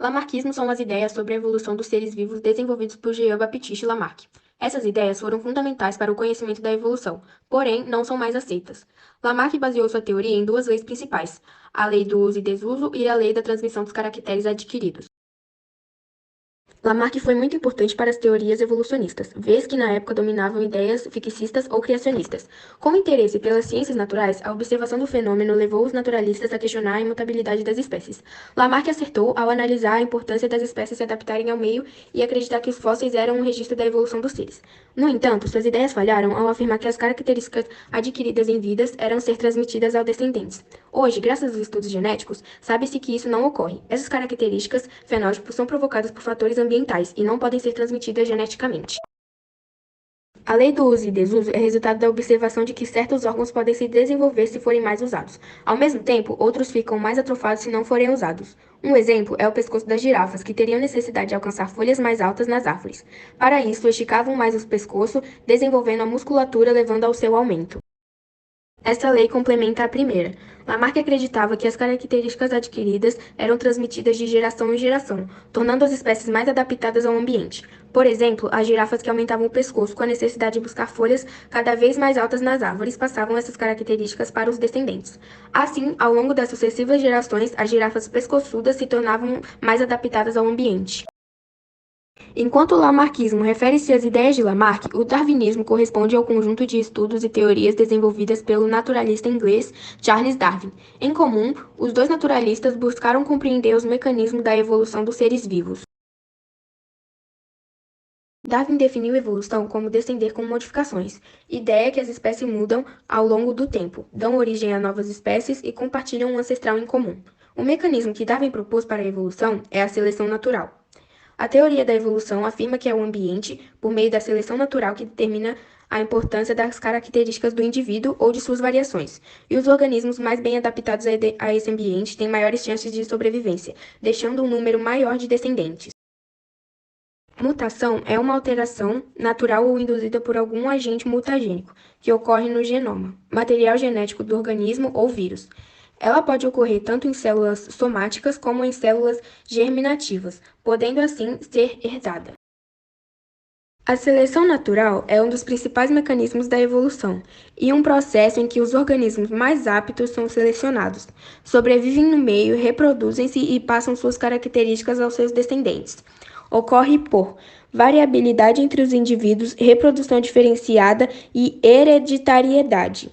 Lamarckismo são as ideias sobre a evolução dos seres vivos desenvolvidos por Jean-Baptiste Lamarck. Essas ideias foram fundamentais para o conhecimento da evolução, porém não são mais aceitas. Lamarck baseou sua teoria em duas leis principais, a lei do uso e desuso e a lei da transmissão dos caracteres adquiridos. Lamarck foi muito importante para as teorias evolucionistas, vez que na época dominavam ideias fixistas ou criacionistas. Com interesse pelas ciências naturais, a observação do fenômeno levou os naturalistas a questionar a imutabilidade das espécies. Lamarck acertou ao analisar a importância das espécies se adaptarem ao meio e acreditar que os fósseis eram um registro da evolução dos seres. No entanto, suas ideias falharam ao afirmar que as características adquiridas em vidas eram ser transmitidas aos descendentes. Hoje, graças aos estudos genéticos, sabe-se que isso não ocorre. Essas características fenótipos são provocadas por fatores ambientais e não podem ser transmitidas geneticamente. A lei do uso e desuso é resultado da observação de que certos órgãos podem se desenvolver se forem mais usados. Ao mesmo tempo, outros ficam mais atrofados se não forem usados. Um exemplo é o pescoço das girafas, que teriam necessidade de alcançar folhas mais altas nas árvores. Para isso, esticavam mais o pescoço, desenvolvendo a musculatura, levando ao seu aumento. Esta lei complementa a primeira. Lamarck acreditava que as características adquiridas eram transmitidas de geração em geração, tornando as espécies mais adaptadas ao ambiente. Por exemplo, as girafas que aumentavam o pescoço com a necessidade de buscar folhas cada vez mais altas nas árvores passavam essas características para os descendentes. Assim, ao longo das sucessivas gerações, as girafas pescoçudas se tornavam mais adaptadas ao ambiente. Enquanto o lamarquismo refere-se às ideias de Lamarck, o darwinismo corresponde ao conjunto de estudos e teorias desenvolvidas pelo naturalista inglês Charles Darwin. Em comum, os dois naturalistas buscaram compreender os mecanismos da evolução dos seres vivos. Darwin definiu evolução como descender com modificações, ideia que as espécies mudam ao longo do tempo, dão origem a novas espécies e compartilham um ancestral em comum. O mecanismo que Darwin propôs para a evolução é a seleção natural. A teoria da evolução afirma que é o ambiente, por meio da seleção natural, que determina a importância das características do indivíduo ou de suas variações, e os organismos mais bem adaptados a esse ambiente têm maiores chances de sobrevivência, deixando um número maior de descendentes. Mutação é uma alteração natural ou induzida por algum agente mutagênico, que ocorre no genoma, material genético do organismo ou vírus. Ela pode ocorrer tanto em células somáticas como em células germinativas, podendo assim ser herdada. A seleção natural é um dos principais mecanismos da evolução e um processo em que os organismos mais aptos são selecionados, sobrevivem no meio, reproduzem-se e passam suas características aos seus descendentes. Ocorre por variabilidade entre os indivíduos, reprodução diferenciada e hereditariedade.